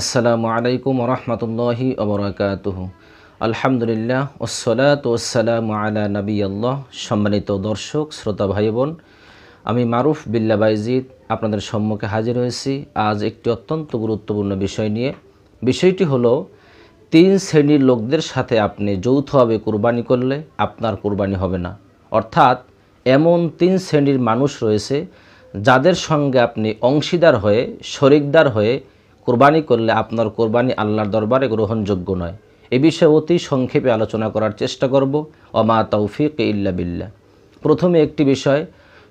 আসসালামু আলাইকুম রহমতুল্লাহি ওবরাকাতুহু। আলহামদুলিল্লাহ ওসসালাতু ওয়াসসালামু আলা নবিয়্যাল্লাহ। সম্মানিত দর্শক শ্রোতা ভাই বোন, আমি মারুফ বিল্লাহ বাইজিদ আপনাদের সম্মুখে হাজির হয়েছি আজ একটি অত্যন্ত গুরুত্বপূর্ণ বিষয় নিয়ে। বিষয়টি হলো 3 শ্রেণীর লোকদের সাথে আপনি যৌথভাবে কুরবানি করলে আপনার কুরবানি হবে না। অর্থাৎ এমন 3 শ্রেণীর মানুষ রয়েছে যাদের সঙ্গে আপনি অংশীদার হয়ে শরিকদার হয়ে কুরবানি করলে আপনার কুরবানি আল্লাহর দরবারে গ্রহণযোগ্য নয়। এ বিষয়ে অতি সংক্ষেপে আলোচনা করার চেষ্টা করব। ওমা তৌফিক ইল্লা বিল্লাহ। প্রথমে একটি বিষয়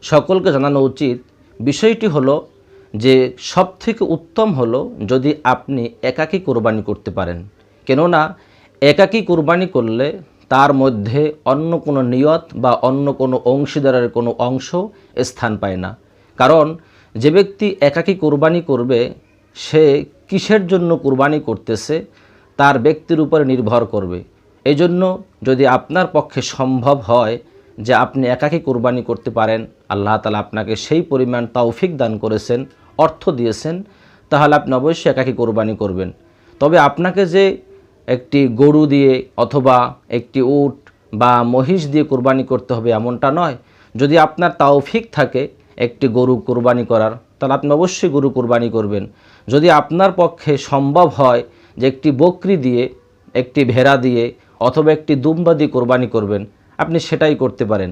সকলকে জানানো উচিত, বিষয়টি হলো যে সবথেকে উত্তম হলো যদি আপনি একাকী কুরবানি করতে পারেন। কেননা একাকী কুরবানি করলে তার মধ্যে অন্য কোনো নিয়ত বা অন্য কোনো অংশীদারের কোনো অংশ স্থান পায় না। কারণ যে ব্যক্তি একাকী কুরবানি করবে সে কিসের জন্য কুরবানি করতেছে তার ব্যক্তির উপরে নির্ভর করবে। এই জন্য যদি আপনার পক্ষে সম্ভব হয় যে আপনি একাকী কুরবানি করতে পারেন, আল্লাহ তাআলা আপনাকে সেই পরিমাণ তৌফিক দান করেছেন, অর্থ দিয়েছেন, তাহলে আপনি অবশ্যই একাকী কুরবানি করবেন। তবে আপনাকে যে একটি গরু দিয়ে অথবা একটি উট বা মহিষ দিয়ে কুরবানি করতে হবে এমনটা নয়। যদি আপনার তৌফিক থাকে একটি গরু কুরবানি করার, তাহলে আপনি অবশ্যই গরু কুরবানি করবেন। যদি আপনার পক্ষে সম্ভব হয় যে একটি বকরি দিয়ে, একটি ভেড়া দিয়ে অথবা একটি দুম্বা দিয়ে কুরবানি করবেন, আপনি সেটাই করতে পারেন।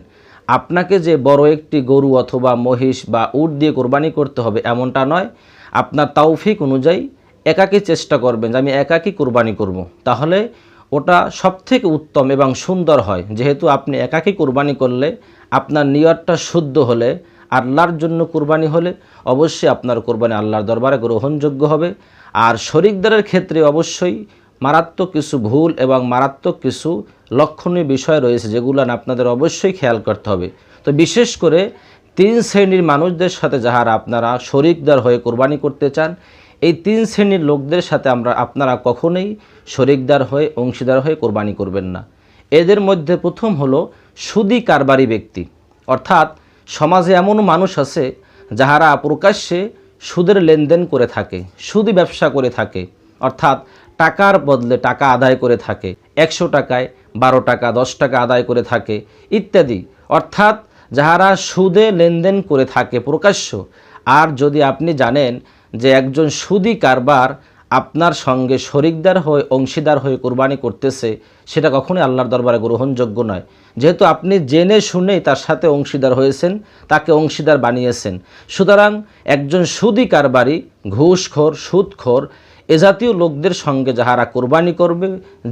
আপনাকে যে বড় একটি গরু অথবা মহিষ বা উট দিয়ে কুরবানি করতে হবে এমনটা নয়। আপনার তৌফিক অনুযায়ী একাকী চেষ্টা করবেন যে আমি একাকী কুরবানি করব, তাহলে ওটা সবথেকে উত্তম এবং সুন্দর হয়। যেহেতু আপনি একাকী কুরবানি করলে আপনার নিয়তটা শুদ্ধ হলে, আল্লাহর জন্য কুরবানি হলে অবশ্যই আপনার কুরবানি আল্লাহর দরবারে গ্রহণযোগ্য হবে। আর শরিকদারের ক্ষেত্রে অবশ্যই মারাত্মক কিছু ভুল এবং মারাত্মক কিছু লক্ষণীয় বিষয় রয়েছে যেগুলো আপনাদের অবশ্যই খেয়াল করতে হবে। তো বিশেষ করে 3 শ্রেণীর মানুষদের সাথে যারা আপনারা শরিকদার হয়ে কুরবানি করতে চান, এই 3 শ্রেণীর লোকদের সাথে আপনারা কখনোই শরিকদার হয়ে অংশীদার হয়ে কুরবানি করবেন না। এদের মধ্যে প্রথম হলো সুদী কারবারি ব্যক্তি। অর্থাৎ সমাজে এমন মানুষ আছে যাহারা প্রকাশ্যে সুদের লেনদেন করে থাকে, সুদী ব্যবসা করে থাকে। অর্থাৎ টাকার বদলে টাকা আদায় করে থাকে, 100 টাকায় 12 টাকা 10 টাকা আদায় করে থাকে ইত্যাদি। অর্থাৎ যাহারা সুদে লেনদেন করে থাকে প্রকাশ্য। আর যদি আপনি জানেন যে একজন সুদী কারবার আপনার সঙ্গে শরিকদার হয়ে অংশীদার হয়ে কুরবানি করতেছে, সেটা কখনোই আল্লাহর দরবারে গ্রহণযোগ্য নয়। যেহেতু আপনি জেনে শুনেই তার সাথে অংশীদার হয়েছেন, তাকে অংশীদার বানিয়েছেন। সুতরাং একজন সুদী কারবারি, ঘুষখোর, সুদখোর এ জাতীয় লোকদের সঙ্গে যাহারা কুরবানি করবে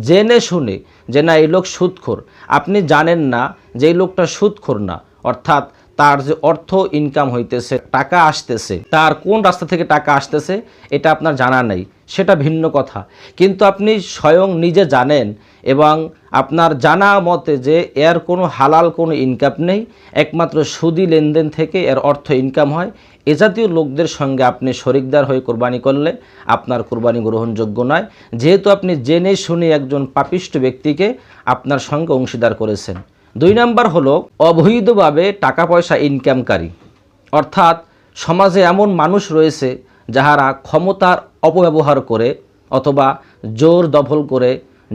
জেনে শুনে যে না এই লোক সুদখোর, আপনি জানেন না যে এই লোকটা সুদখোর না, অর্থাৎ তার যে অর্থ ইনকাম হইতেছে, টাকা আসতেছে, তার কোন রাস্তা থেকে টাকা আসতেছে এটা আপনার জানা নেই, সেটা ভিন্ন কথা। কিন্তু আপনি স্বয়ং নিজে জানেন এবং আপনার জানা মতে যে এর কোনো হালাল কোনো ইনকাম নেই, একমাত্র সুদী লেনদেন থেকে এর অর্থ ইনকাম হয়, এ জাতীয় লোকদের সঙ্গে আপনি শরিকদার হয়ে কুরবানি করলে আপনার কুরবানি গ্রহণযোগ্য নয়। যেহেতু আপনি জেনে শুনে একজন পাপিষ্ঠ ব্যক্তিকে আপনার সঙ্গে অংশীদার করেছেন। 2 নাম্বার হলো অবৈধভাবে টাকা পয়সা ইনকামকারী। অর্থাৎ সমাজে এমন মানুষ রয়েছে যাহারা ক্ষমতার অপব্যবহার করে অথবা জোর দখল করে,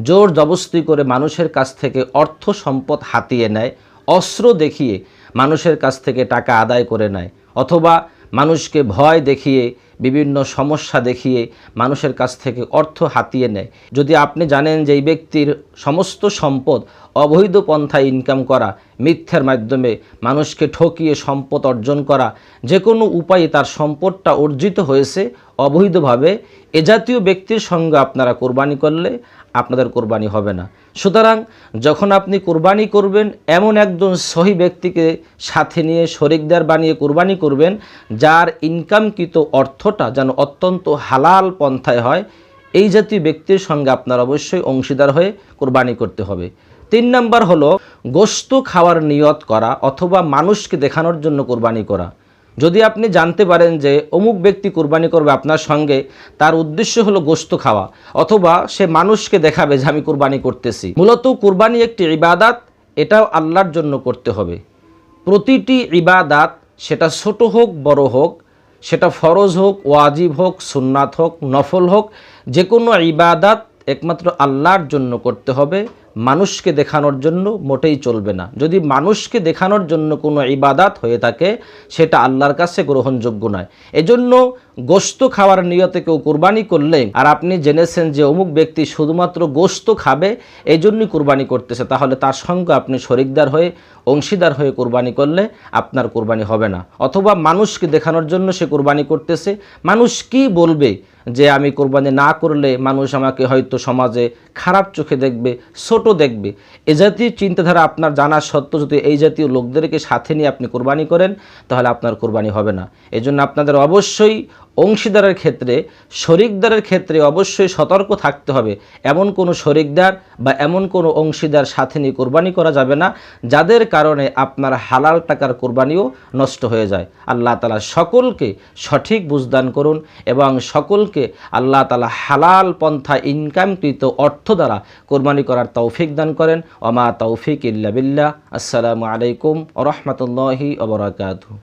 জোর জবরদস্তি করে মানুষের কাছ থেকে অর্থ সম্পদ হাতিয়ে নেয়, অস্ত্র দেখিয়ে মানুষের কাছ থেকে টাকা আদায় করে নেয়, অথবা মানুষকে ভয় দেখিয়ে, বিভিন্ন সমস্যা দেখিয়ে মানুষের কাছ থেকে অর্থ হাতিয়ে নেয়। যদি আপনি জানেন যে এই ব্যক্তির সমস্ত সম্পদ অবৈধ পন্থায় ইনকাম করা, মিথ্যার মাধ্যমে মানুষকে ঠকিয়ে সম্পদ অর্জন করা, যে কোনো উপায়ে তার সম্পদটা অর্জিত হয়েছে অবৈধভাবে, এ জাতীয় ব্যক্তির সঙ্গে আপনারা কুরবানি করলে আপনাদের কুরবানি হবে না। সুতরাং যখন আপনি কুরবানি করবেন এমন একজন সহি ব্যক্তিকে সাথে নিয়ে শরিকদার বানিয়ে কুরবানি করবেন যার ইনকামকৃত অর্থটা যেন অত্যন্ত হালাল পন্থায় হয়। এই জাতীয় ব্যক্তির সঙ্গে আপনার অবশ্যই অংশীদার হয়ে কুরবানি করতে হবে। 3 নাম্বার হলো গোশত খাওয়ার নিয়ত করা অথবা মানুষকে দেখানোর জন্য কুরবানি করা। যদি আপনি জানতে পারেন যে অমুক ব্যক্তি কুরবানি করবে আপনার সঙ্গে, তার উদ্দেশ্য হলো গোশত খাওয়া অথবা সে মানুষকে দেখাবে যে আমি কুরবানি করতেছি। মূলত কুরবানি একটি ইবাদত, এটাও আল্লাহর জন্য করতে হবে। প্রতিটি ইবাদত সেটা ছোট হোক বড় হোক, সেটা ফরজ হোক, ওয়াজিব হোক, সুন্নাত হোক, নফল হোক, যে কোনো ইবাদাত একমাত্র আল্লাহর জন্য করতে হবে, মানুষকে দেখানোর জন্য মোটেই চলবে না। যদি মানুষকে দেখানোর জন্য কোনো ইবাদাত হয়ে থাকে সেটা আল্লাহর কাছে গ্রহণযোগ্য নয়। এজন্য গোশত খাওয়ার নিয়তে কেউ কুরবানি করলে, আর আপনি জেনেছেন যে অমুক ব্যক্তি শুধুমাত্র গোশত খাবে এই জন্যই কুরবানি করতেছে, তাহলে তার সঙ্গে আপনি শরিকদার হয়ে, অংশীদার হয়ে কুরবানি করলে আপনার কুরবানি হবে না। অথবা মানুষকে দেখানোর জন্য সে কুরবানি করতেছে, মানুষ কি বলবে যে আমি কোরবানি না করলে মানুষ আমাকে হয়তো সমাজে খারাপ চোখে দেখবে, ছোট দেখবে, এ জাতীয় চিন্তাধারা আপনার জানা সত্ত্বেও যদি এই জাতীয় লোকদেরকে সাথে নিয়ে আপনি কোরবানি করেন তাহলে আপনার কোরবানি হবে না। এজন্য আপনাদের অবশ্যই অংশীদারের ক্ষেত্রে, শরিকদারের ক্ষেত্রে অবশ্যই সতর্ক থাকতে হবে। এমন কোনো শরিকদার বা এমন কোনো অংশীদার সাথে নিয়ে কোরবানি করা যাবে না যাদের কারণে আপনার হালাল টাকার কোরবানিও নষ্ট হয়ে যায়। আল্লাহ তাআলা সকলকে সঠিক বুঝদান করুন এবং সকলকে আল্লাহ তাআলা হালাল পন্থা ইনকামকৃত অর্থ দ্বারা কোরবানি করার তৌফিক দান করেন। ওমা তৌফিক ইল্লা বিল্লাহ। আসসালামু আলাইকুম ওয়া রাহমাতুল্লাহি ওয়া বারাকাতুহু।